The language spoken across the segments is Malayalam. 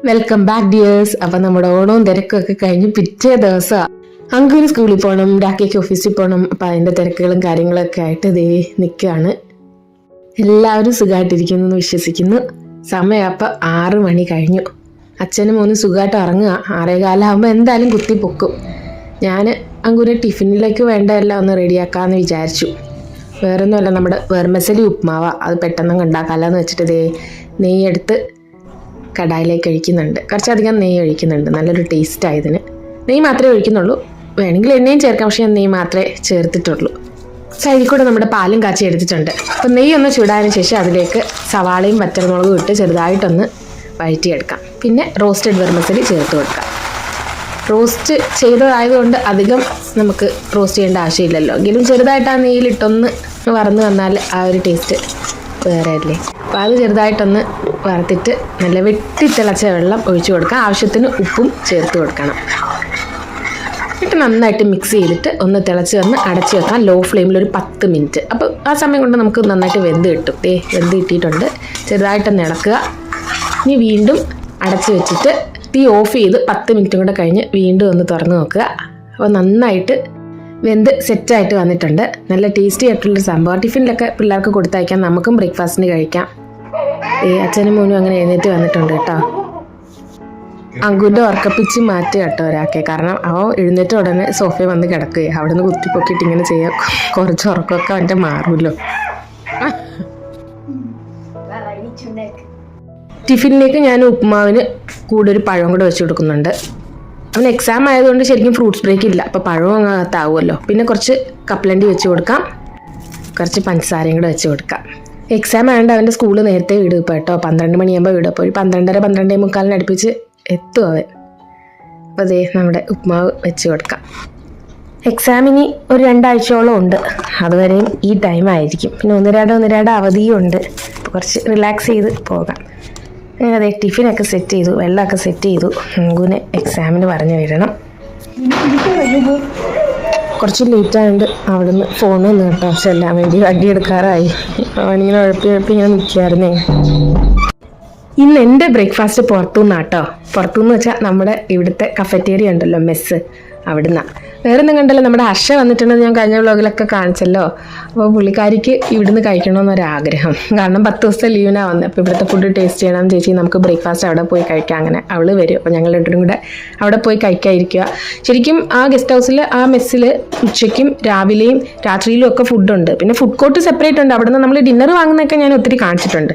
Welcome back dears. അപ്പം നമ്മുടെ ഓണവും തിരക്കൊക്കെ കഴിഞ്ഞ് പിറ്റേ ദിവസം അങ്കുവിന് സ്കൂളിൽ പോകണം, രാഖയ്ക്ക് ഓഫീസിൽ പോകണം. അപ്പം അതിൻ്റെ തിരക്കുകളും കാര്യങ്ങളൊക്കെ ആയിട്ട് ദേ നിൽക്കുകയാണ്. എല്ലാവരും സുഖമായിട്ടിരിക്കുന്നു എന്ന് വിശ്വസിക്കുന്നു. സമയം അപ്പം 6 മണി കഴിഞ്ഞു. അച്ഛനും മോനും സുഖമായിട്ട് ഉറങ്ങുക. 6:15 എന്തായാലും കുത്തി പൊക്കും. ഞാൻ അങ്കുവിനെ ടിഫിനിലേക്ക് വേണ്ട എല്ലാം ഒന്ന് റെഡിയാക്കാമെന്ന് വിചാരിച്ചു. വേറൊന്നുമല്ല, നമ്മുടെ വെർമസലി ഉപ്മാവ, അത് പെട്ടെന്ന് ഉണ്ടാക്കാമല്ലോ എന്ന് വെച്ചിട്ട് ദേ നെയ്യെടുത്ത് കടായിലേക്ക് ഒഴിക്കുന്നുണ്ട്. കുറച്ചധികം നെയ്യ് ഒഴിക്കുന്നുണ്ട്, നല്ലൊരു ടേസ്റ്റാണ് ഇതിന്. നെയ്യ് മാത്രമേ ഒഴിക്കുന്നുള്ളൂ, വേണമെങ്കിൽ എണ്ണയും ചേർക്കാം, പക്ഷേ ഞാൻ നെയ്യ് മാത്രമേ ചേർത്തിട്ടുള്ളൂ. സൈഡിൽ കൂടെ നമ്മുടെ പാലും കാച്ചി എടുത്തിട്ടുണ്ട്. അപ്പോൾ നെയ്യ് ഒന്ന് ചൂടായതിനു ശേഷം അതിലേക്ക് സവാളയും വറ്റൽമുളകും ഇട്ട് ചെറുതായിട്ടൊന്ന് വഴറ്റിയെടുക്കാം. പിന്നെ റോസ്റ്റഡ് വെർമസലി ചേർത്ത് കൊടുക്കാം. റോസ്റ്റ് ചെയ്തതായതുകൊണ്ട് അധികം നമുക്ക് റോസ്റ്റ് ചെയ്യേണ്ട ആവശ്യമില്ലല്ലോ, എങ്കിലും ചെറുതായിട്ട് ആ നെയ്യിലിട്ടൊന്ന് വറന്ന് വന്നാൽ ആ ഒരു ടേസ്റ്റ് വേറെ അല്ലേ. അപ്പോൾ അത് ചെറുതായിട്ടൊന്ന് വറുത്തിട്ട് നല്ല വെട്ടിത്തിളച്ച വെള്ളം ഒഴിച്ചു കൊടുക്കാം. ആവശ്യത്തിന് ഉപ്പും ചേർത്ത് കൊടുക്കണം. എന്നിട്ട് നന്നായിട്ട് മിക്സ് ചെയ്തിട്ട് ഒന്ന് തിളച്ച് വന്ന് അടച്ച് വെക്കാം ലോ ഫ്ലെയിമിൽ ഒരു 10 മിനിറ്റ്. അപ്പോൾ ആ സമയം കൊണ്ട് നമുക്ക് നന്നായിട്ട് വെന്ത് കിട്ടും. വെന്ത് കിട്ടിയിട്ടുണ്ട്. ചെറുതായിട്ടൊന്ന് ഇളക്കുക. ഇനി വീണ്ടും അടച്ച് വെച്ചിട്ട് തീ ഓഫ് ചെയ്ത് 10 മിനിറ്റും കൂടെ കഴിഞ്ഞ് വീണ്ടും ഒന്ന് തുറന്ന് നോക്കുക. അപ്പോൾ നന്നായിട്ട് വെന്ത് സെറ്റായിട്ട് വന്നിട്ടുണ്ട്. നല്ല ടേസ്റ്റി ആയിട്ടുള്ളൊരു സംഭവം. ടിഫിനിലൊക്കെ പിള്ളേർക്ക് കൊടുത്തയക്കാം, നമുക്കും ബ്രേക്ക്ഫാസ്റ്റിന് കഴിക്കാം. അച്ഛനും മോനും അങ്ങനെ എഴുന്നേറ്റ് വന്നിട്ടുണ്ട് കേട്ടോ. അങ്കുവിൻ്റെ ഉറക്കപ്പിച്ച് മാറ്റി കേട്ടോ ഒരാൾക്ക്. കാരണം അവൻ എഴുന്നേറ്റ് ഉടനെ സോഫയിൽ വന്ന് കിടക്കുകയാണ്. അവിടെ നിന്ന് കുത്തിപ്പൊക്കിയിട്ട് ഇങ്ങനെ ചെയ്യാം, കുറച്ച് ഉറക്കമൊക്കെ അവൻ്റെ മാറുമല്ലോ. ടിഫിനിലേക്ക് ഞാൻ ഉപ്മാവിന് കൂടെ ഒരു പഴം കൂടെ വെച്ച് കൊടുക്കുന്നുണ്ട്. അവന് എക്സാം ആയതുകൊണ്ട് ശരിക്കും ഫ്രൂട്ട്സ് ബ്രേക്ക് ഇല്ല, അപ്പോൾ പഴവും അങ്ങത്താവുമല്ലോ. പിന്നെ കുറച്ച് കപ്പലണ്ടി വെച്ച് കൊടുക്കാം, കുറച്ച് പഞ്ചസാരയും കൂടെ വെച്ച് കൊടുക്കാം. എക്സാം ആയതുകൊണ്ട് അവൻ്റെ സ്കൂൾ നേരത്തെ വിടും ഇപ്പോൾ കേട്ടോ. 12 മണിയാകുമ്പോൾ വിടും. അപ്പോൾ ഒരു 12:30-12:45 അടുപ്പിച്ച് എത്തും അവൻ. അപ്പോൾ അതേ നമ്മുടെ ഉപ്മാവ് വെച്ച് കൊടുക്കാം. എക്സാമിന് ഒരു 2 ആഴ്ചയോളം ഉണ്ട്, അതുവരെയും ഈ ടൈം ആയിരിക്കും. പിന്നെ ഒന്നിരാട് അവധിയും ഉണ്ട്. അപ്പോൾ കുറച്ച് റിലാക്സ് ചെയ്ത് പോകാം. അതെ, ടിഫിനൊക്കെ സെറ്റ് ചെയ്തു, വെള്ളമൊക്കെ സെറ്റ് ചെയ്തു. അങ്കുവിനെ എക്സാമിന് പറഞ്ഞു വിടണം. കുറച്ച് ലേറ്റ് ആയതുകൊണ്ട് അവിടുന്ന് ഫോൺ വന്നു കേട്ടോ. ചെല്ലാൻ വേണ്ടി വണ്ടി എടുക്കാറായി. അവനിങ്ങനെ ഉഴപ്പി ഇങ്ങനെ നിൽക്കുകയായിരുന്നേ. ഇന്ന് എൻ്റെ ബ്രേക്ക്ഫാസ്റ്റ് പുറത്തുനിന്നാട്ടോ. പുറത്തുനിന്ന് വെച്ചാൽ നമ്മുടെ ഇവിടുത്തെ കഫറ്റേറിയ ഉണ്ടല്ലോ, മെസ്സ്, അവിടുന്നാണ്. വേറെ ഒന്നും കണ്ടല്ലോ, നമ്മുടെ ഹർഷ വന്നിട്ടുണ്ടെന്ന് ഞാൻ കഴിഞ്ഞ വ്ളോഗിലൊക്കെ കാണിച്ചല്ലോ. അപ്പോൾ പുള്ളിക്കാരിക്ക് ഇവിടുന്ന് കഴിക്കണമെന്നൊരാഗ്രഹം. കാരണം 10 ദിവസത്തെ ലീവിനാണ് വന്നത്. അപ്പോൾ ഇവിടുത്തെ ഫുഡ് ടേസ്റ്റ് ചെയ്യണം ചേച്ചി, നമുക്ക് ബ്രേക്ക്ഫാസ്റ്റ് അവിടെ പോയി കഴിക്കാം. അങ്ങനെ അവൾ വരും. അപ്പോൾ ഞങ്ങൾ രണ്ടും കൂടെ അവിടെ പോയി കഴിക്കാതിരിക്കുക. ശരിക്കും ആ ഗസ്റ്റ് ഹൗസിൽ, ആ മെസ്സിൽ ഉച്ചയ്ക്കും രാവിലെയും രാത്രിയിലും ഒക്കെ ഫുഡുണ്ട്. പിന്നെ ഫുഡ് കോർട്ട് സെപ്പറേറ്റ് ഉണ്ട്. അവിടെ നിന്ന് നമ്മൾ ഡിന്നർ വാങ്ങുന്നതൊക്കെ ഞാൻ ഒത്തിരി കാണിച്ചിട്ടുണ്ട്.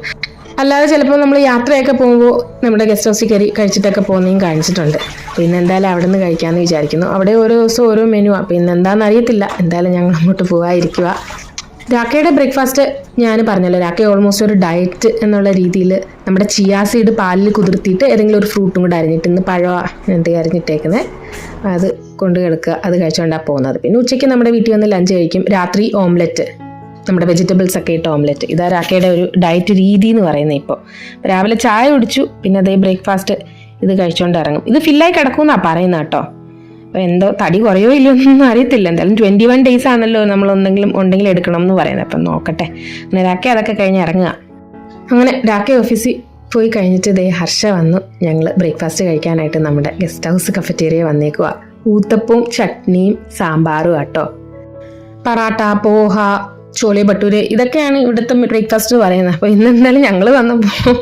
അല്ലാതെ ചിലപ്പോൾ നമ്മൾ യാത്രയൊക്കെ പോകുമ്പോൾ നമ്മുടെ ഗസ്റ്റ് ഹൗസിൽ കയറി കഴിച്ചിട്ടൊക്കെ പോകുന്നതും കാണിച്ചിട്ടുണ്ട്. പിന്നെ എന്തായാലും അവിടെ നിന്ന് കഴിക്കാമെന്ന് വിചാരിക്കുന്നു. അവിടെ ഓരോ ദിവസം ഓരോ മെനു. അപ്പോൾ ഇന്ന് എന്താണെന്ന് അറിയത്തില്ല. എന്തായാലും ഞങ്ങൾ അങ്ങോട്ട് പോകാതിരിക്കുക. രാഖയുടെ ബ്രേക്ക്ഫാസ്റ്റ് ഞാൻ പറഞ്ഞല്ലോ, രാഖ ഓൾമോസ്റ്റ് ഒരു ഡയറ്റ് എന്നുള്ള രീതിയിൽ നമ്മുടെ ചിയാ സീഡ് പാലിൽ കുതിർത്തിയിട്ട് ഏതെങ്കിലും ഒരു ഫ്രൂട്ടും കൂടെ അരിഞ്ഞിട്ട്, ഇന്ന് പഴം അരിഞ്ഞിട്ടേക്കുന്നത്, അത് കൊണ്ട് കിടക്കുക. അത് കഴിച്ചുകൊണ്ടാണ് പോകുന്നത്. പിന്നെ ഉച്ചയ്ക്ക് നമ്മുടെ വീട്ടിൽ വന്ന് ലഞ്ച് കഴിക്കും. രാത്രി ഓംലെറ്റ്, നമ്മുടെ വെജിറ്റബിൾസ് ഒക്കെ ഇട്ട് ഓംലെറ്റ്. ഇതാ രാഖയുടെ ഒരു ഡയറ്റ് രീതി എന്ന് പറയുന്നത്. ഇപ്പോൾ രാവിലെ ചായ കുടിച്ചു, പിന്നെ അതേ ബ്രേക്ക്ഫാസ്റ്റ് ഇത് കഴിച്ചുകൊണ്ട് ഇറങ്ങും. ഇത് ഫില്ലായി കിടക്കുമെന്നാണ് പറയുന്നത് കേട്ടോ. അപ്പോൾ എന്തോ തടി കുറയോ ഇല്ലയോ എന്നൊന്നും അറിയത്തില്ല. എന്തായാലും 21 days ആണല്ലോ നമ്മൾ ഉണ്ടെങ്കിൽ എടുക്കണം എന്ന് പറയുന്നത്. അപ്പം നോക്കട്ടെ. അങ്ങനെ രാഖ അതൊക്കെ കഴിഞ്ഞ് ഇറങ്ങുക. അങ്ങനെ രാഖ ഓഫീസിൽ പോയി കഴിഞ്ഞിട്ട് ദേ ഹർഷ വന്നു. ഞങ്ങൾ ബ്രേക്ക്ഫാസ്റ്റ് കഴിക്കാനായിട്ട് നമ്മുടെ ഗസ്റ്റ് ഹൗസ് കഫറ്റേറിയ വന്നേക്കുക. ഊത്തപ്പവും ചട്നിയും സാമ്പാറും കേട്ടോ. പറാട്ട, പോഹ, ചോലെ ഭട്ടൂര്, ഇതൊക്കെയാണ് ഇവിടുത്തെ ബ്രേക്ക്ഫാസ്റ്റ് പറയുന്നത്. അപ്പോൾ ഇന്ന് എന്തായാലും ഞങ്ങൾ വന്നപ്പോൾ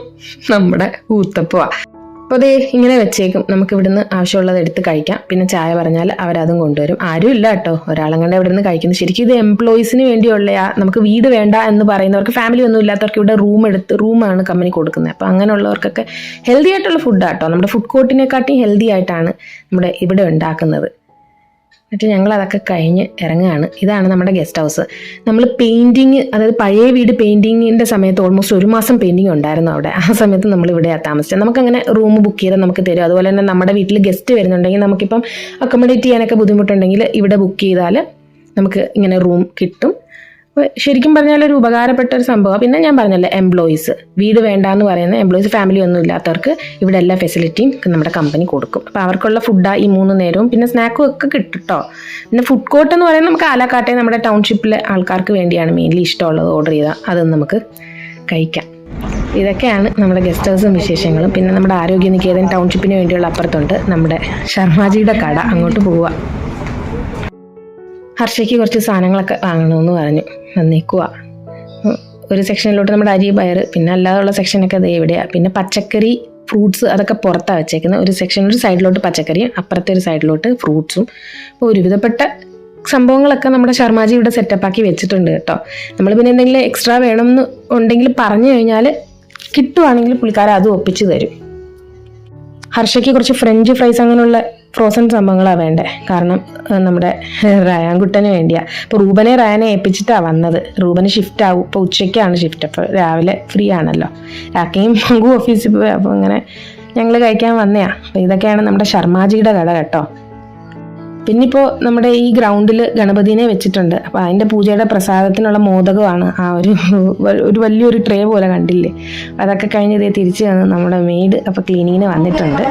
നമ്മുടെ ഊത്തപ്പമാണ്. അപ്പോൾ അതേ ഇങ്ങനെ വെച്ചേക്കും. നമുക്ക് ഇവിടുന്ന് ആവശ്യമുള്ളത് എടുത്ത് കഴിക്കാം. പിന്നെ ചായ പറഞ്ഞാൽ അവരതും കൊണ്ടുവരും. ആരും ഇല്ല കേട്ടോ, ഒരാളെങ്ങാണ്ട് ഇവിടെ നിന്ന് കഴിക്കുന്നു. ശരിക്കും ഇത് എംപ്ലോയീസിന് വേണ്ടിയുള്ള, നമുക്ക് വീട് വേണ്ട എന്ന് പറയുന്നവർക്ക്, ഫാമിലി ഒന്നും ഇല്ലാത്തവർക്ക് ഇവിടെ റൂമാണ് കമ്പനി കൊടുക്കുന്നത്. അപ്പോൾ അങ്ങനെയുള്ളവർക്കൊക്കെ ഹെൽത്തി ആയിട്ടുള്ള ഫുഡാണ് കേട്ടോ. നമ്മുടെ ഫുഡ് കോർട്ടിനെക്കാട്ടി ഹെൽത്തി ആയിട്ടാണ് നമ്മുടെ ഇവിടെ ഉണ്ടാക്കുന്നത്. എന്നിട്ട് ഞങ്ങൾ അതൊക്കെ കഴിഞ്ഞ് ഇറങ്ങുകയാണ്. ഇതാണ് നമ്മുടെ ഗസ്റ്റ് ഹൗസ്. നമ്മൾ പെയിൻറ്റിങ്, അതായത് പഴയ വീട് പെയിൻറ്റിങ്ങിൻ്റെ സമയത്ത് ഓൾമോസ്റ്റ് 1 മാസം പെയിൻറ്റിങ് ഉണ്ടായിരുന്നു അവിടെ. ആ സമയത്ത് നമ്മൾ ഇവിടെയാണ് താമസിച്ചത്. നമുക്കങ്ങനെ റൂം ബുക്ക് ചെയ്താൽ നമുക്ക് തരും. അതുപോലെ തന്നെ നമ്മുടെ വീട്ടിൽ ഗസ്റ്റ് വരുന്നുണ്ടെങ്കിൽ, നമുക്കിപ്പം അക്കോമഡേറ്റ് ചെയ്യാനൊക്കെ ബുദ്ധിമുട്ടുണ്ടെങ്കിൽ ഇവിടെ ബുക്ക് ചെയ്താൽ നമുക്ക് ഇങ്ങനെ റൂം കിട്ടും. ശരിക്കും പറഞ്ഞാൽ ഒരു ഉപകാരപ്പെട്ട ഒരു സംഭവമാണ്. പിന്നെ ഞാൻ പറഞ്ഞല്ലോ, എംപ്ലോയീസ്, വീട് വേണ്ടാന്ന് പറയുന്ന എംപ്ലോയീസ്, ഫാമിലി ഒന്നും ഇല്ലാത്തവർക്ക് ഇവിടെ എല്ലാ ഫെസിലിറ്റിയും നമ്മുടെ കമ്പനി കൊടുക്കും. അപ്പോൾ അവർക്കുള്ള ഫുഡാണ് ഈ 3 നേരവും. പിന്നെ സ്നാക്കും ഒക്കെ കിട്ടും കേട്ടോ. പിന്നെ ഫുഡ് കോർട്ട് എന്ന് പറയുന്നത് നമുക്ക് ആലക്കാട്ടെ നമ്മുടെ ടൗൺഷിപ്പിലെ ആൾക്കാർക്ക് വേണ്ടിയാണ് മെയിൻലി. ഇഷ്ടമുള്ളത് ഓർഡർ ചെയ്താൽ അത് നമുക്ക് കഴിക്കാം. ഇതൊക്കെയാണ് നമ്മുടെ ഗസ്റ്റ് ഹൗസും വിശേഷങ്ങളും. പിന്നെ നമ്മുടെ ആരോഗ്യ നികേതൻ ടൗൺഷിപ്പിന് വേണ്ടിയുള്ള അപ്പുറത്തുണ്ട് നമ്മുടെ ശർമാജിയുടെ കട, അങ്ങോട്ട് പോവുക. ഹർഷയ്ക്ക് കുറച്ച് സാധനങ്ങളൊക്കെ വാങ്ങണമെന്ന് പറഞ്ഞു വന്നേക്കുക. ഒരു സെക്ഷനിലോട്ട് നമ്മുടെ അരി പയർ, പിന്നെ അല്ലാതെയുള്ള സെക്ഷനൊക്കെ അത് എവിടെയാണ്. പിന്നെ പച്ചക്കറി ഫ്രൂട്ട്സ് അതൊക്കെ പുറത്താണ് വെച്ചേക്കുന്നത്. ഒരു സെക്ഷൻ ഒരു സൈഡിലോട്ട് പച്ചക്കറിയും അപ്പുറത്തെ ഒരു സൈഡിലോട്ട് ഫ്രൂട്ട്സും. അപ്പോൾ ഒരുവിധപ്പെട്ട സംഭവങ്ങളൊക്കെ നമ്മുടെ ശർമാജി ഇവിടെ സെറ്റപ്പാക്കി വെച്ചിട്ടുണ്ട് കേട്ടോ. നമ്മൾ പിന്നെ എന്തെങ്കിലും എക്സ്ട്രാ വേണമെന്ന് ഉണ്ടെങ്കിൽ പറഞ്ഞു കഴിഞ്ഞാൽ കിട്ടുവാണെങ്കിൽ പുള്ളിക്കാരൻ അതും ഒപ്പിച്ച് തരും. ഹർഷയ്ക്ക് കുറച്ച് ഫ്രഞ്ച് ഫ്രൈസ് അങ്ങനെയുള്ള ഫ്രോസൺ സംഭവങ്ങളാണ് വേണ്ടത്. കാരണം നമ്മുടെ റയാൻകുട്ടന് വേണ്ടിയാണ്. ഇപ്പോൾ റൂബനെ റയാനെ ഏൽപ്പിച്ചിട്ടാണ് വന്നത്. റൂബന് ഷിഫ്റ്റ് ആവും. ഇപ്പോൾ ഉച്ചയ്ക്കാണ് ഷിഫ്റ്റ്. അപ്പോൾ രാവിലെ ഫ്രീ ആണല്ലോ. രാക്കയും മങ്കു ഓഫീസിൽ പോയി. അപ്പോൾ അങ്ങനെ ഞങ്ങൾ കഴിക്കാൻ വന്നതാണ്. അപ്പോൾ ഇതൊക്കെയാണ് നമ്മുടെ ശർമാജിയുടെ കട കേട്ടോ. പിന്നിപ്പോൾ നമ്മുടെ ഈ ഗ്രൗണ്ടിൽ ഗണപതിനെ വെച്ചിട്ടുണ്ട്. അപ്പോൾ അതിൻ്റെ പൂജയുടെ പ്രസാദത്തിനുള്ള മോദകമാണ് ആ ഒരു വലിയൊരു ട്രേ പോലെ കണ്ടില്ലേ. അതൊക്കെ കഴിഞ്ഞ് ഇതേ തിരിച്ച് വന്ന് നമ്മുടെ മെയ്ഡ് അപ്പോൾ ക്ലീനിങ്ങിന് വന്നിട്ടുണ്ട്.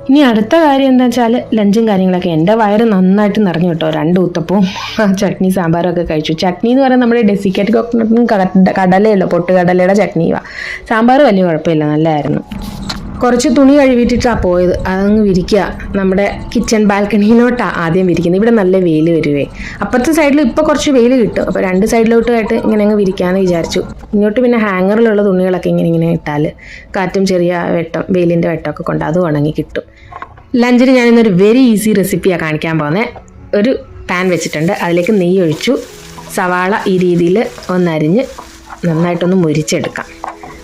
ഇനി അടുത്ത കാര്യം എന്താ വെച്ചാൽ ലഞ്ചും കാര്യങ്ങളൊക്കെ. എൻ്റെ വയറ് നന്നായിട്ട് നിറഞ്ഞു കേട്ടോ. 2 ഊത്തപ്പവും ചട്നി സാമ്പാറും ഒക്കെ കഴിച്ചു. ചട്നി എന്ന് പറയുന്നത് നമ്മുടെ ഡെസിക്കേറ്റ് കോക്കനട്ടും കടലയല്ലോ, പൊട്ടുകടലയുടെ ചട്നിയുമാണ്. സാമ്പാർ വലിയ കുഴപ്പമില്ല, നല്ലതായിരുന്നു. കുറച്ച് തുണി കഴുകിയിട്ടിട്ടാണ് പോയത്. അതങ്ങ് വിരിക്കുക. നമ്മുടെ കിച്ചൺ ബാൽക്കണിയിലോട്ടാണ് ആദ്യം വിരിക്കുന്നത്. ഇവിടെ നല്ല വെയിൽ വരുവേ. അപ്പുറത്തെ സൈഡിൽ ഇപ്പോൾ കുറച്ച് വെയിൽ കിട്ടും. അപ്പോൾ 2 സൈഡിലോട്ടായിട്ട് ഇങ്ങനെ അങ്ങ് വിരിക്കാമെന്ന് വിചാരിച്ചു. ഇങ്ങോട്ട് പിന്നെ ഹാങ്ങറിലുള്ള തുണികളൊക്കെ ഇങ്ങനെ ഇട്ടാൽ കാറ്റും ചെറിയ വെയിലിൻ്റെ വെട്ടമൊക്കെ കൊണ്ട് അത് ഉണങ്ങി കിട്ടും. ലഞ്ചിന് ഞാനിന്നൊരു വെരി ഈസി റെസിപ്പിയാണ് കാണിക്കാൻ പോകുന്നത്. ഒരു പാൻ വെച്ചിട്ടുണ്ട്. അതിലേക്ക് നെയ്യ് ഒഴിച്ചു. സവാള ഈ രീതിയിൽ ഒന്നരിഞ്ഞ് നന്നായിട്ടൊന്ന് മുരിച്ചെടുക്കാം.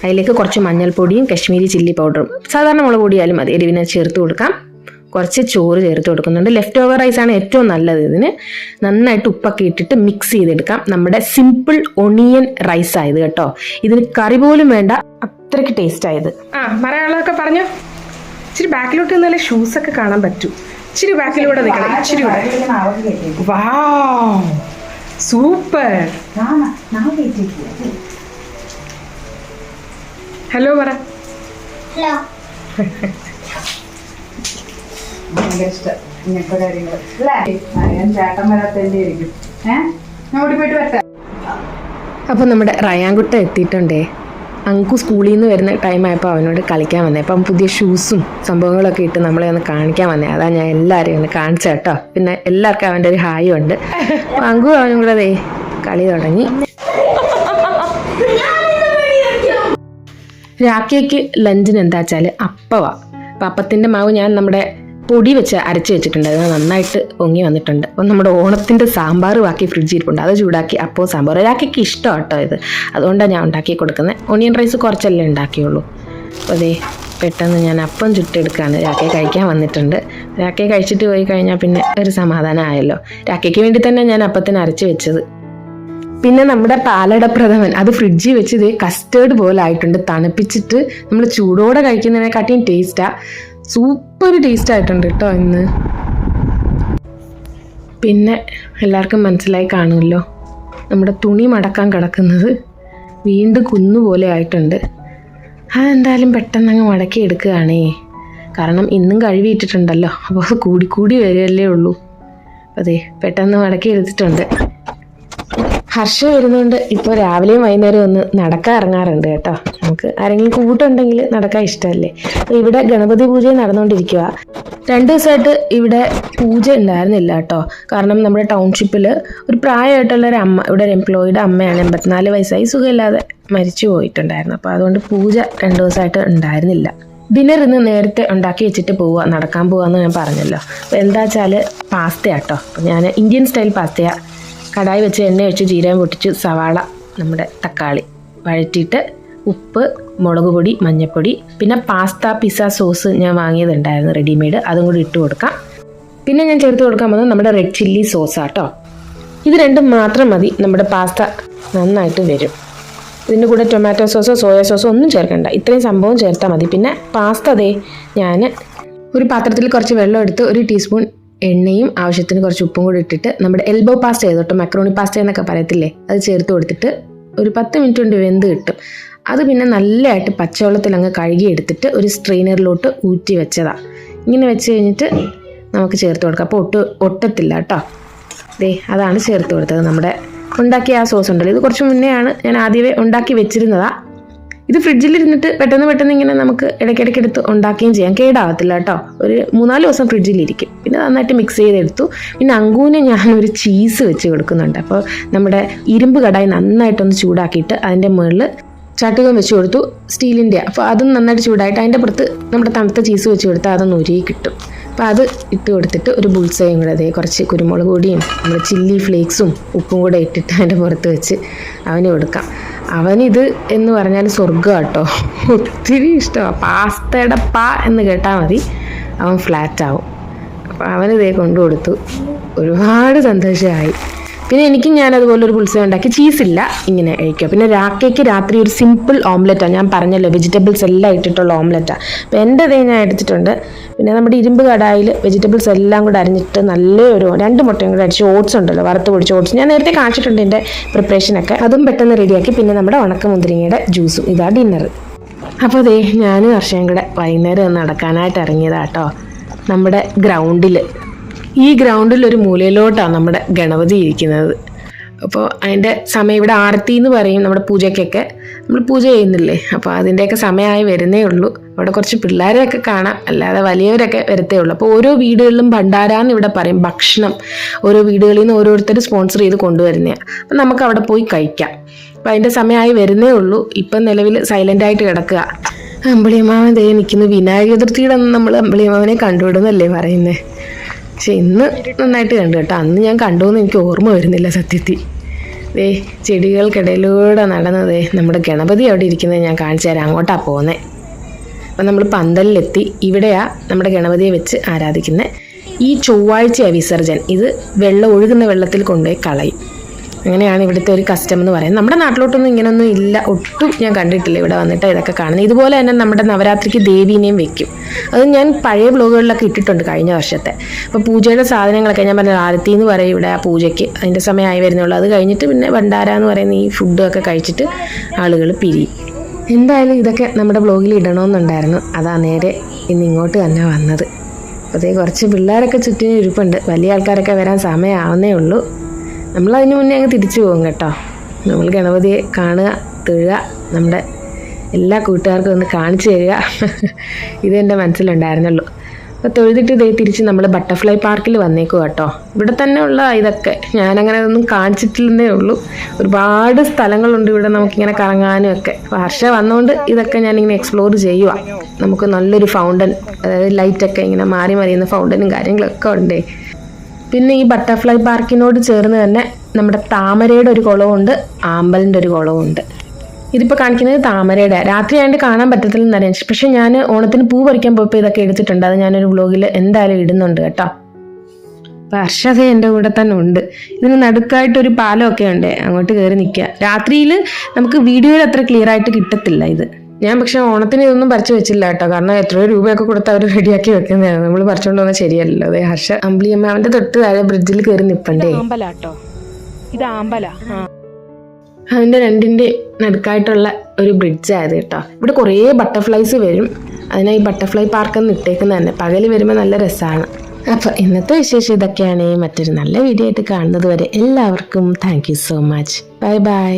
അതിലേക്ക് കുറച്ച് മഞ്ഞൾപ്പൊടിയും കശ്മീരി ചില്ലി പൗഡറും സാധാരണ മുളക് പൊടിയാലും മതി എരിവിനെ ചേർത്ത് കൊടുക്കാം. കുറച്ച് ചോറ് ചേർത്ത് കൊടുക്കുന്നുണ്ട്. ലെഫ്റ്റ് ഓവർ റൈസാണ് ഏറ്റവും നല്ലത്. ഇതിന് നന്നായിട്ട് ഉപ്പൊക്കെ ഇട്ടിട്ട് മിക്സ് ചെയ്തെടുക്കാം. നമ്മുടെ സിമ്പിൾ ഒണിയൻ റൈസ് ആയത് കേട്ടോ. ഇതിന് കറി പോലും വേണ്ട, അത്രയ്ക്ക് ടേസ്റ്റ് ആയത്. മലയാളമൊക്കെ പറഞ്ഞോ. ഇച്ചിരി ബാക്കിലോട്ട് നിന്നാലേ ഷൂസൊക്കെ കാണാൻ പറ്റൂ. ഇച്ചിരി ബാക്കിലൂടെ നിൽക്കണം. ഇച്ചിരി കൂടെ. വാവ്, സൂപ്പർ. ഹലോ പറ. ഹലോ. ഭയങ്കര ഇഷ്ടം ഇങ്ങനത്തെ കാര്യങ്ങൾ അല്ലേ. ഞാൻ ചേട്ടൻ വരാത്തതിൻ്റെ ആയിരിക്കും. ഞാൻ ഓടിപ്പോയിട്ട് വരട്ടെ. അപ്പോൾ നമ്മുടെ റയാൻകുട്ട എത്തിയിട്ടുണ്ടേ. അങ്കു സ്കൂളിൽ നിന്ന് വരുന്ന ടൈമായപ്പോൾ അവനോട് കളിക്കാൻ വന്നേ. അപ്പം പുതിയ ഷൂസും സംഭവങ്ങളൊക്കെ ഇട്ട് നമ്മളെ ഒന്ന് കാണിക്കാൻ വന്നേ. അതാ ഞാൻ എല്ലാവരെയും ഒന്ന് കാണിച്ച കേട്ടോ. പിന്നെ എല്ലാവർക്കും അവൻ്റെ ഒരു ഹായും ഉണ്ട്. അങ്കു അവനും കൂടെ ദേ കളി തുടങ്ങി. രാഖയ്ക്ക് ലഞ്ചിന് എന്താ വെച്ചാൽ അപ്പമാണ്. അപ്പം അപ്പത്തിൻ്റെ മാവ് ഞാൻ നമ്മുടെ പൊടി വെച്ച് അരച്ച് വെച്ചിട്ടുണ്ട്. അത് നന്നായിട്ട് പൊങ്ങി വന്നിട്ടുണ്ട്. അപ്പം നമ്മുടെ ഓണത്തിൻ്റെ സാമ്പാർ ബാക്കി ഫ്രിഡ്ജിൽ ഇരിപ്പുണ്ട്. അത് ചൂടാക്കി അപ്പവും സാമ്പാർ. രാഖയ്ക്ക് ഇഷ്ടം കേട്ടോ ഇത്. അതുകൊണ്ടാണ് ഞാൻ ഉണ്ടാക്കി കൊടുക്കുന്നത്. ഓണിയൻ റൈസ് കുറച്ചല്ലേ ഉണ്ടാക്കിയുള്ളൂ. അപ്പോൾ അതേ പെട്ടെന്ന് ഞാൻ അപ്പം ചുട്ടെടുക്കുകയാണ്. രാഖയെ കഴിക്കാൻ വന്നിട്ടുണ്ട്. രാഖയെ കഴിച്ചിട്ട് പോയി കഴിഞ്ഞാൽ പിന്നെ ഒരു സമാധാനം ആയല്ലോ. രാഖയ്ക്ക് വേണ്ടി തന്നെ ഞാൻ അപ്പത്തിന് അരച്ച് വെച്ചത്. പിന്നെ നമ്മുടെ പാലട പ്രഥമൻ അത് ഫ്രിഡ്ജിൽ വെച്ച് ഇതേ കസ്റ്റേർഡ് പോലെ ആയിട്ടുണ്ട്. തണുപ്പിച്ചിട്ട് നമ്മൾ ചൂടോടെ കഴിക്കുന്നതിനെക്കാട്ടിയും ടേസ്റ്റാണ്. സൂപ്പർ ടേസ്റ്റ് ആയിട്ടുണ്ട് കേട്ടോ ഇന്ന്. പിന്നെ എല്ലാവർക്കും മനസ്സിലായി കാണുമല്ലോ, നമ്മുടെ തുണി മടക്കാൻ കിടക്കുന്നത് വീണ്ടും കുന്നുപോലെ ആയിട്ടുണ്ട്. അതെന്തായാലും പെട്ടെന്ന് അങ്ങ് മടക്കി എടുക്കുകയാണേ. കാരണം ഇന്നും കഴുകിയിട്ടിട്ടുണ്ടല്ലോ. അപ്പോൾ അത് കൂടി വരികയല്ലേ ഉള്ളൂ. അതെ പെട്ടെന്ന് മടക്കി എടുത്തിട്ടുണ്ട്. ഹർഷ വരുന്നതുകൊണ്ട് ഇപ്പോൾ രാവിലെയും വൈകുന്നേരം ഒന്ന് നടക്കാൻ ഇറങ്ങാറുണ്ട് കേട്ടോ. നമുക്ക് ആരെങ്കിലും കൂട്ടുണ്ടെങ്കിൽ നടക്കാൻ ഇഷ്ടമല്ലേ. അപ്പോൾ ഇവിടെ ഗണപതി പൂജ നടന്നുകൊണ്ടിരിക്കുക. 2 ദിവസമായിട്ട് ഇവിടെ പൂജ ഉണ്ടായിരുന്നില്ല കേട്ടോ. കാരണം നമ്മുടെ ടൗൺഷിപ്പിൽ ഒരു പ്രായമായിട്ടുള്ളൊരു അമ്മ, ഇവിടെ ഒരു എംപ്ലോയിയുടെ അമ്മയാണ്, 84 വയസ്സായി, സുഖമില്ലാതെ മരിച്ചു പോയിട്ടുണ്ടായിരുന്നു. അപ്പോൾ അതുകൊണ്ട് പൂജ 2 ദിവസമായിട്ട് ഉണ്ടായിരുന്നില്ല. ഡിന്നർ ഇന്ന് നേരത്തെ ഉണ്ടാക്കി വെച്ചിട്ട് നടക്കാൻ പോവാന്ന് ഞാൻ പറഞ്ഞല്ലോ. അപ്പോൾ എന്താ വെച്ചാൽ പാസ്ത കേട്ടോ. അപ്പോൾ ഞാൻ ഇന്ത്യൻ സ്റ്റൈൽ പാസ്തയാണ്. കടായി വെച്ച് എണ്ണ ഒഴിച്ച് ജീരകം പൊട്ടിച്ച് സവാള, നമ്മുടെ തക്കാളി വഴറ്റിയിട്ട് ഉപ്പ്, മുളക് പൊടി, മഞ്ഞൾപ്പൊടി, പിന്നെ പാസ്ത പിസ്സ സോസ് ഞാൻ വാങ്ങിയതുണ്ടായിരുന്നു റെഡിമെയ്ഡ്, അതും കൂടി ഇട്ട് കൊടുക്കാം. പിന്നെ ഞാൻ ചേർത്ത് കൊടുക്കാൻ പോകുന്നത് നമ്മുടെ റെഡ് ചില്ലി സോസാട്ടോ. ഇത് രണ്ടും മാത്രം മതി. നമ്മുടെ പാസ്ത നന്നായിട്ട് വരും. ഇതിൻ്റെ കൂടെ ടൊമാറ്റോ സോസോ സോയ സോസോ ഒന്നും ചേർക്കണ്ട. ഇത്രയും സംഭവം ചേർത്താൽ മതി. പിന്നെ പാസ്ത അതേ ഞാൻ ഒരു പാത്രത്തിൽ കുറച്ച് വെള്ളം എടുത്ത് 1 ടീസ്പൂൺ എണ്ണയും ആവശ്യത്തിന് കുറച്ച് ഉപ്പും കൂടി ഇട്ടിട്ട് നമ്മുടെ എൽബോ പാസ്ത ചെയ്തോട്ടോ, മക്രോണി പാസ്ത എന്നൊക്കെ പറയത്തില്ലേ, അത് ചേർത്ത് കൊടുത്തിട്ട് ഒരു 10 മിനിറ്റ് കൊണ്ട് വെന്ത് കിട്ടും. അത് പിന്നെ നല്ലതായിട്ട് പച്ചവെള്ളത്തിൽ അങ്ങ് കഴുകി എടുത്തിട്ട് ഒരു സ്ട്രെയിനറിലോട്ട് ഊറ്റി വെച്ചതാണ്. ഇങ്ങനെ വെച്ച് കഴിഞ്ഞിട്ട് നമുക്ക് ചേർത്ത് കൊടുക്കാം. അപ്പോൾ ഒട്ടത്തില്ല കേട്ടോ. അതാണ് ചേർത്ത് കൊടുത്തത്. നമ്മുടെ ഉണ്ടാക്കിയ ആ സോസ് ഉണ്ടല്ലോ, ഇത് കുറച്ച് മുന്നെയാണ് ഞാൻ ആദ്യമേ ഉണ്ടാക്കി വെച്ചിരുന്നതാണ്. ഇത് ഫ്രിഡ്ജിലിരുന്നിട്ട് പെട്ടെന്ന് ഇങ്ങനെ നമുക്ക് ഇടയ്ക്കിടയ്ക്ക് എടുത്ത് ഉണ്ടാക്കുകയും ചെയ്യാം, കേടാവത്തില്ല കേട്ടോ. ഒരു 3-4 ദിവസം ഫ്രിഡ്ജിലിരിക്കും. പിന്നെ നന്നായിട്ട് മിക്സ് ചെയ്തെടുത്തു. പിന്നെ അങ്കൂന് ഞാനൊരു ചീസ് വെച്ച് കൊടുക്കുന്നുണ്ട്. അപ്പോൾ നമ്മുടെ ഇരുമ്പ് കടായി നന്നായിട്ടൊന്ന് ചൂടാക്കിയിട്ട് അതിൻ്റെ മുകളിൽ ചട്ടുകം വെച്ച് കൊടുത്തു, സ്റ്റീലിൻ്റെ. അപ്പോൾ അതും നന്നായിട്ട് ചൂടായിട്ട് അതിൻ്റെ പുറത്ത് നമ്മുടെ തണുത്ത ചീസ് വെച്ച് കൊടുത്താൽ അതൊന്ന് ഉരുകി കിട്ടും. അപ്പോൾ അത് ഇട്ട് കൊടുത്തിട്ട് ഒരു ബുൾസയും കൂടെ അതേ കുറച്ച് കുരുമുളക് പൊടിയും നമ്മുടെ ചില്ലി ഫ്ലേക്സും ഉപ്പും കൂടെ ഇട്ടിട്ട് അതിൻ്റെ പുറത്ത് വെച്ച് അവന് കൊടുക്കാം. അവനിത് എന്ന് പറഞ്ഞാൽ സ്വർഗ്ഗം കേട്ടോ, ഒത്തിരി ഇഷ്ടമാണ്. പാസ്തയുടെ എന്ന് കേട്ടാൽ മതി അവൻ ഫ്ലാറ്റ് ആവും. അപ്പോൾ അവനിതേ കൊണ്ടു കൊടുത്തു, ഒരുപാട് സന്തോഷമായി. പിന്നെ എനിക്കും ഞാൻ അതുപോലെ ഒരു പുൾസ ഉണ്ടാക്കി, ചീസില്ല, ഇങ്ങനെ കഴിക്കുക. പിന്നെ രാക്കേക്ക് രാത്രി ഒരു സിമ്പിൾ ഓംലെറ്റാണ്, ഞാൻ പറഞ്ഞല്ലോ വെജിറ്റബിൾസ് എല്ലാം ഇട്ടിട്ടുള്ള ഓംലെറ്റാണ്. അപ്പോൾ എൻ്റെ അതേ ഞാൻ എടുത്തിട്ടുണ്ട്. പിന്നെ നമ്മുടെ ഇരുമ്പ് കടായിൽ വെജിറ്റബിൾസ് എല്ലാം കൂടെ അരിഞ്ഞിട്ട് നല്ലൊരു 2 മുട്ടയും കൂടെ അടിച്ച് ഓട്സ് ഉണ്ടല്ലോ, വറുത്ത് പൊടിച്ച ഓട്സ്, ഞാൻ നേരത്തെ കാണിച്ചിട്ടുണ്ട് എൻ്റെ പ്രിപ്പറേഷനൊക്കെ, അതും പെട്ടെന്ന് റെഡിയാക്കി. പിന്നെ നമ്മുടെ ഉണക്കമുന്തിരിങ്ങയുടെ ജ്യൂസും. ഇതാണ് ഡിന്നർ. അപ്പോൾ അതേ ഞാനും ഹർഷയും കൂടെ വൈകുന്നേരം നടക്കാനായിട്ട് ഇറങ്ങിയതാട്ടോ നമ്മുടെ ഗ്രൗണ്ടിൽ. ഈ ഗ്രൗണ്ടിൽ ഒരു മൂലയിലോട്ടാണ് നമ്മുടെ ഗണപതി ഇരിക്കുന്നത്. അപ്പോൾ അതിൻ്റെ സമയം ഇവിടെ ആരത്തി എന്ന് പറയും, നമ്മുടെ പൂജയ്ക്കൊക്കെ നമ്മൾ പൂജ ചെയ്യുന്നില്ലേ, അപ്പോൾ അതിൻ്റെയൊക്കെ സമയമായി വരുന്നേ ഉള്ളൂ. അവിടെ കുറച്ച് പിള്ളേരെയൊക്കെ കാണാം, അല്ലാതെ വലിയവരൊക്കെ വരത്തേ ഉള്ളൂ. അപ്പോൾ ഓരോ വീടുകളിലും ഭണ്ഡാരാന്ന് ഇവിടെ പറയും, ഭക്ഷണം ഓരോ വീടുകളിൽ നിന്ന് ഓരോരുത്തർ സ്പോൺസർ ചെയ്ത് കൊണ്ടുവരുന്നതാണ്. അപ്പം നമുക്ക് അവിടെ പോയി കഴിക്കാം. അപ്പോൾ അതിൻ്റെ സമയമായി വരുന്നേ ഉള്ളൂ. ഇപ്പം നിലവിൽ സൈലൻ്റായിട്ട് കിടക്കുക. അമ്പിളിയമ്മാവൻ ദേ നിൽക്കുന്നു. വിനായക ചതുർത്ഥിയുടെ അന്ന് നമ്മൾ അമ്പിളിയമ്മാവനെ കണ്ടുവിടുന്നല്ലേ പറയുന്നത്. പക്ഷെ ഇന്ന് നന്നായിട്ട് കണ്ടു കേട്ടോ. അന്ന് ഞാൻ കണ്ടുവെന്ന് എനിക്ക് ഓർമ്മ വരുന്നില്ല സത്യത്തിൽ. ചെടികൾക്കിടയിലൂടെ നടന്നതേ നമ്മുടെ ഗണപതി അവിടെ ഇരിക്കുന്നത് ഞാൻ കാണിച്ചു തരാം. അങ്ങോട്ടാണ് പോകുന്നത്. അപ്പം നമ്മൾ പന്തലിലെത്തി. ഇവിടെയാണ് നമ്മുടെ ഗണപതിയെ വെച്ച് ആരാധിക്കുന്നത്. ഈ ചൊവ്വാഴ്ചയാണ് വിസർജൻ. ഇത് ഒഴുകുന്ന വെള്ളത്തിൽ കൊണ്ടുപോയി കളയും. അങ്ങനെയാണ് ഇവിടുത്തെ ഒരു കസ്റ്റം എന്ന് പറയുന്നത്. നമ്മുടെ നാട്ടിലോട്ടൊന്നും ഇങ്ങനെയൊന്നും ഇല്ല, ഒട്ടും ഞാൻ കണ്ടിട്ടില്ല. ഇവിടെ വന്നിട്ട് ഇതൊക്കെ കാണുന്നത്. ഇതുപോലെ തന്നെ നമ്മുടെ നവരാത്രിക്ക് ദേവീനെയും വെക്കും. അത് ഞാൻ പഴയ ബ്ലോഗുകളിലൊക്കെ ഇട്ടിട്ടുണ്ട് കഴിഞ്ഞ വർഷത്തെ. അപ്പോൾ പൂജയുടെ സാധനങ്ങളൊക്കെ ഞാൻ പറഞ്ഞ ആരത്തി എന്ന് പറയും ഇവിടെ ആ പൂജയ്ക്ക്, അതിൻ്റെ സമയമായി വരുന്നുള്ളൂ. അത് കഴിഞ്ഞിട്ട് പിന്നെ ഭണ്ഡാര എന്ന് പറയുന്ന ഈ ഫുഡൊക്കെ കഴിച്ചിട്ട് ആളുകൾ പിരിയും. എന്തായാലും ഇതൊക്കെ നമ്മുടെ ബ്ലോഗിൽ ഇടണമെന്നുണ്ടായിരുന്നു. അതാ നേരെ ഇന്ന് ഇങ്ങോട്ട് തന്നെ വന്നത്. അപ്പോൾ കുറച്ച് പിള്ളേരൊക്കെ ചുറ്റിനും ഇരിപ്പുണ്ട്. വലിയ ആൾക്കാരൊക്കെ വരാൻ സമയമാവുന്നേ ഉള്ളൂ. നമ്മളതിന് മുന്നേ അങ്ങ് തിരിച്ചു പോകും കേട്ടോ. നമ്മൾ ഗണപതിയെ കാണുക, തൊഴുക, നമ്മുടെ എല്ലാ കൂട്ടുകാർക്കും ഒന്ന് കാണിച്ചു തരിക. ഇതെൻ്റെ മനസ്സിലുണ്ടായിരുന്നുള്ളൂ. അപ്പോൾ തൊഴുതിട്ട് ഇതേ തിരിച്ച് നമ്മൾ ബട്ടർഫ്ലൈ പാർക്കിൽ വന്നേക്കും കേട്ടോ. ഇവിടെ തന്നെ ഉള്ള ഇതൊക്കെ ഞാനങ്ങനെ ഒന്നും കാണിച്ചിട്ടില്ലെന്നേ ഉള്ളൂ. ഒരുപാട് സ്ഥലങ്ങളുണ്ട് ഇവിടെ നമുക്കിങ്ങനെ കറങ്ങാനും ഒക്കെ. വർഷ വന്നുകൊണ്ട് ഇതൊക്കെ ഞാനിങ്ങനെ എക്സ്പ്ലോർ ചെയ്യുക. നമുക്ക് നല്ലൊരു ഫൗണ്ടൻ, അതായത് ലൈറ്റൊക്കെ ഇങ്ങനെ മാറി മറിയുന്ന ഫൗണ്ടനും കാര്യങ്ങളൊക്കെ ഉണ്ടേ. പിന്നെ ഈ ബട്ടർഫ്ലൈ പാർക്കിനോട് ചേർന്ന് തന്നെ നമ്മുടെ താമരയുടെ ഒരു കുളമുണ്ട്, ആമ്പലിൻ്റെ ഒരു കുളമുണ്ട്. ഇതിപ്പോൾ കാണിക്കുന്നത് താമരയുടെ. രാത്രി ആയതുകൊണ്ട് കാണാൻ പറ്റത്തില്ലെന്നറിയാം. പക്ഷെ ഞാൻ ഓണത്തിന് പൂ പറിക്കാൻ പോയപ്പോൾ ഇതൊക്കെ എടുത്തിട്ടുണ്ട്. അത് ഞാനൊരു വ്ലോഗിൽ എന്തായാലും ഇടുന്നുണ്ട് കേട്ടോ. അപ്പോൾ ഹർഷത എൻ്റെ കൂടെ തന്നെ ഉണ്ട്. ഇതിന് നടുക്കായിട്ടൊരു പാലമൊക്കെ ഉണ്ട്, അങ്ങോട്ട് കയറി നിൽക്കുക. രാത്രിയിൽ നമുക്ക് വീഡിയോയിൽ അത്ര ക്ലിയർ ആയിട്ട് കിട്ടത്തില്ല ഇത്. ഞാൻ പക്ഷെ ഓണത്തിന് ഇതൊന്നും പറിച്ചു വെച്ചില്ല കേട്ടോ. കാരണം എത്രയോ രൂപയൊക്കെ കൊടുത്ത് അവർ റെഡിയാക്കി വെക്കുന്നതാണ്. നമ്മൾ പറിച്ചുകൊണ്ട് വന്നാൽ ശരിയല്ലല്ലോ. അതെ ഹർഷ അമ്പിളിയമ്മ അവൻ്റെ തൊട്ട് താഴെ ബ്രിഡ്ജിൽ കയറി നിൽപ്പണ്ടേ. ഇത് ആമ്പല. അതിൻ്റെ രണ്ടിൻ്റെ നടുക്കായിട്ടുള്ള ഒരു ബ്രിഡ്ജായത് കേട്ടോ. ഇവിടെ കുറേ ബട്ടർഫ്ലൈസ് വരും. അതിനായി ബട്ടർഫ്ലൈ പാർക്കെന്ന് ഇട്ടേക്കുന്നത് തന്നെ. പകൽ വരുമ്പോൾ നല്ല രസമാണ്. അപ്പോൾ ഇന്നത്തെ വിശേഷം ഇതൊക്കെയാണ്. മറ്റൊരു നല്ല വീഡിയോ ആയിട്ട് കാണുന്നത് വരെ എല്ലാവർക്കും thank you so much. Bye bye.